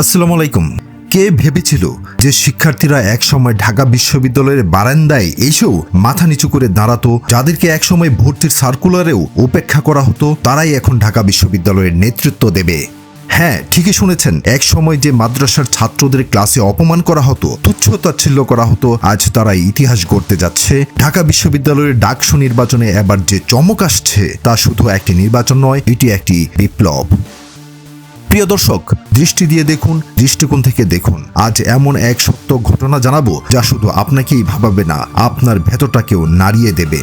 আসসালামু আলাইকুম। কে ভেবেছিল যে শিক্ষার্থীরা একসময় ঢাকা বিশ্ববিদ্যালয়ের বারান্দায় এসেও মাথা নিচু করে দাঁড়াতো, যাদেরকে একসময় ভর্তির সার্কুলারেও উপেক্ষা করা হতো, তারাই এখন ঢাকা বিশ্ববিদ্যালয়ের নেতৃত্ব দেবে। হ্যাঁ, ঠিকই শুনেছেন, এক সময় যে মাদ্রাসার ছাত্রদের ক্লাসে অপমান করা হতো, তুচ্ছ-তাচ্ছিল্য করা হতো, আজ তারা ইতিহাস গড়তে যাচ্ছে। ঢাকা বিশ্ববিদ্যালয়ের ডাকসু নির্বাচনে এবার যে চমক আসছে তা শুধু একটি নির্বাচন নয়, এটি একটি বিপ্লব। প্রিয় দর্শক, দৃষ্টি দিয়ে দেখুন, দৃষ্টিকোণ থেকে দেখুন। আজ এমন এক সত্য ঘটনা জানাবো যা শুধু আপনাকেই ভাবাবে না, আপনার ভেতরটাকেও নাড়িয়ে দেবে।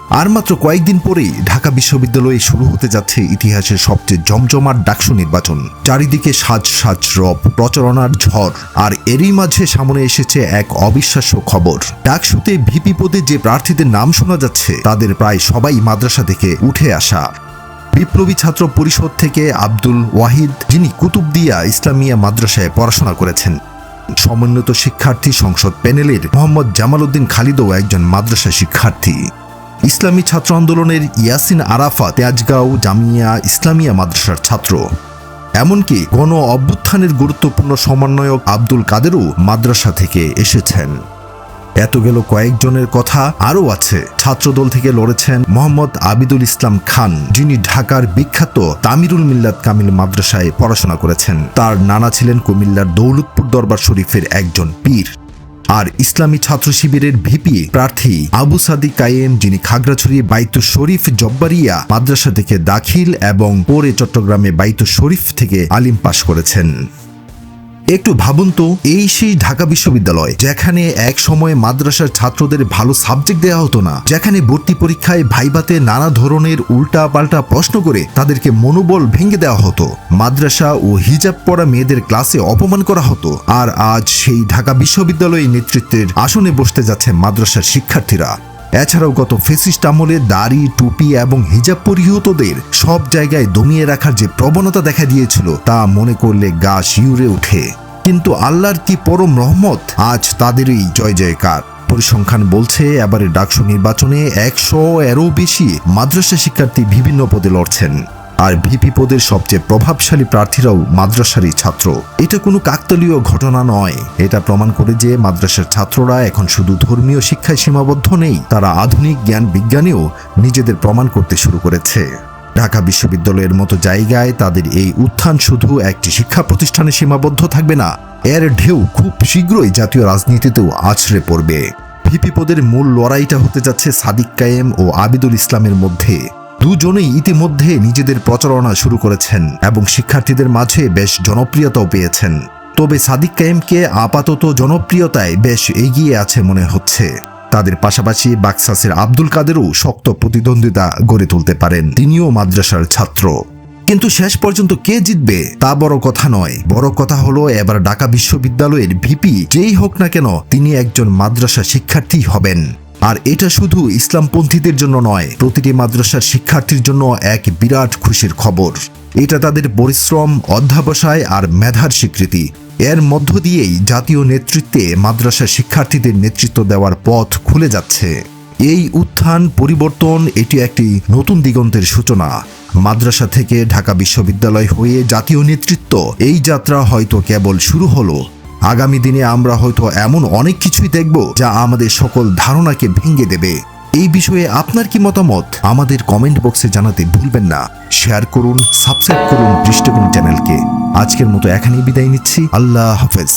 আর মাত্র কয়েকদিন পরেই ঢাকা বিশ্ববিদ্যালয়ে শুরু হতে যাচ্ছে ইতিহাসের সবচেয়ে জমজমাট ডাকসু নির্বাচন। চারিদিকে সাজ সাজ রব, প্রচারণার ঝড়, আর এরই মাঝে সামনে এসেছে এক অবিশ্বাস্য খবর। ডাকসুতে ভিপি পদে যে প্রার্থীদের নাম শোনা যাচ্ছে তাদের প্রায় সবাই মাদ্রাসা থেকে উঠে আসা। বিপ্লবী ছাত্র পরিষদ থেকে আব্দুল ওয়াহিদ, যিনি কুতুবদিয়া ইসলামিয়া মাদ্রাসায় পড়াশোনা করেছেন। সমন্বিত শিক্ষার্থী সংসদ প্যানেলের মোহাম্মদ জামাল উদ্দিন খালিদও একজন মাদ্রাসা শিক্ষার্থী। ইসলামী ছাত্র আন্দোলনের ইয়াসিন আরাফাত তেজগাঁও জামিয়া ইসলামিয়া মাদ্রাসার ছাত্র। এমনকি গণ অভ্যুত্থানের গুরুত্বপূর্ণ সমন্বয়ক আব্দুল কাদেরও মাদ্রাসা থেকে এসেছেন। এত গেল কয়েকজনের কথা, আরও আছে। ছাত্রদল থেকে লড়েছেন মোহাম্মদ আবিদুল ইসলাম খান, যিনি ঢাকার বিখ্যাত তামিরুল মিল্লাত কামিল মাদ্রাসায় পড়াশোনা করেছেন। তার নানা ছিলেন কুমিল্লার দৌলতপুর দরবার শরীফের একজন পীর। আর ইসলামী ছাত্র শিবিরের ভিপি প্রার্থী আবু সাদিক কায়েম, যিনি খাগড়াছড়ি বাইতুল শরীফ জব্বারিয়া মাদ্রাসা থেকে দাখিল এবং পরে চট্টগ্রামে বাইতুল শরীফ থেকে আলিম পাশ করেছেন। একটু ভাবুন তো, এই সেই ঢাকা বিশ্ববিদ্যালয় যেখানে এক সময় মাদ্রাসার ছাত্রদের ভালো সাবজেক্ট দেওয়া হতো না, যেখানে ভর্তি পরীক্ষায় ভাইভাতে নানা ধরনের উল্টা পাল্টা প্রশ্ন করে তাদেরকে মনোবল ভেঙে দেওয়া হতো, মাদ্রাসা ও হিজাব পরা মেয়েদের ক্লাসে অপমান করা হতো। আর আজ সেই ঢাকা বিশ্ববিদ্যালয়ের নেতৃত্বের আসনে বসতে যাচ্ছে মাদ্রাসার শিক্ষার্থীরা। এছাড়াও গত ফেসিস্ট আমলে দাড়ি, টুপি এবং হিজাব পরিহিতদের সব জায়গায় দমিয়ে রাখার যে প্রবণতা দেখা দিয়েছিল, তা মনে করলে গা শিউরে ওঠে। কিন্তু আল্লাহর কি পরম রহমত, আজ তাদেরই জয় জয়কার। পরিসংখ্যান বলছে এবারে ডাকসু নির্বাচনে 100-এরও বেশি মাদ্রাসা শিক্ষার্থী বিভিন্ন পদে লড়ছেন। আর ভিপি পদের সবচেয়ে প্রভাবশালী প্রার্থীরাও মাদ্রাসারই ছাত্র। এটা কোনো কাকতালীয় ঘটনা নয়, এটা প্রমাণ করে যে মাদ্রাসার ছাত্ররা এখন শুধু ধর্মীয় শিক্ষায় সীমাবদ্ধ নেই, তারা আধুনিক জ্ঞান বিজ্ঞানেও নিজেদের প্রমাণ করতে শুরু করেছে। ঢাকা বিশ্ববিদ্যালয়ের মতো জায়গায় তাদের এই উত্থান শুধু একটি শিক্ষা প্রতিষ্ঠানে সীমাবদ্ধ থাকবে না, এর ঢেউ খুব শীঘ্রই জাতীয় রাজনীতিতেও আছড়ে পড়বে। ভিপি পদের মূল লড়াইটা হতে যাচ্ছে সাদিক কায়েম ও আবিদুল ইসলামের মধ্যে। দুজনেই ইতিমধ্যে নিজেদের প্রচারণা শুরু করেছেন এবং শিক্ষার্থীদের মাঝে বেশ জনপ্রিয়তাও পেয়েছেন। তবে সাদিক কায়েমকে আপাতত জনপ্রিয়তায় বেশ এগিয়ে আছে মনে হচ্ছে। তাদের পাশাপাশি বাক্সাসের আব্দুল কাদেরও শক্ত প্রতিদ্বন্দ্বিতা গড়ে তুলতে পারেন, তিনিও মাদ্রাসার ছাত্র। কিন্তু শেষ পর্যন্ত কে জিতবে তা বড় কথা নয়, বড় কথা হলো এবার ঢাকা বিশ্ববিদ্যালয়ের ভিপি যেই হোক না কেন, তিনি একজন মাদ্রাসা শিক্ষার্থী হবেন। আর এটা শুধু ইসলামপন্থীদের জন্য নয়, প্রতিটি মাদ্রাসার শিক্ষার্থীর জন্য এক বিরাট খুশির খবর। এটা তাদের পরিশ্রম, অধ্যবসায় আর মেধার স্বীকৃতি। এর মধ্য দিয়েই জাতীয় নেতৃত্বে মাদ্রাসা শিক্ষার্থীদের নেতৃত্ব দেওয়ার পথ খুলে যাচ্ছে। এই উত্থান, পরিবর্তন, এটি একটি নতুন দিগন্তের সূচনা। মাদ্রাসা থেকে ঢাকা বিশ্ববিদ্যালয় হয়ে জাতীয় নেতৃত্ব, এই যাত্রা হয়তো কেবল শুরু হলো। আগামী দিনে আমরা হয়তো এমন অনেক কিছুই দেখব যা আমাদের সকল ধারণাকে ভেঙে দেবে। এই বিষয়ে আপনার কি মতামত আমাদের কমেন্ট বক্সে জানাতে ভুলবেন না। শেয়ার করুন, সাবস্ক্রাইব করুন দৃষ্টিকোণ চ্যানেলকে। আজকের মতো এখানেই বিদায় নিচ্ছি। আল্লাহ হাফেজ।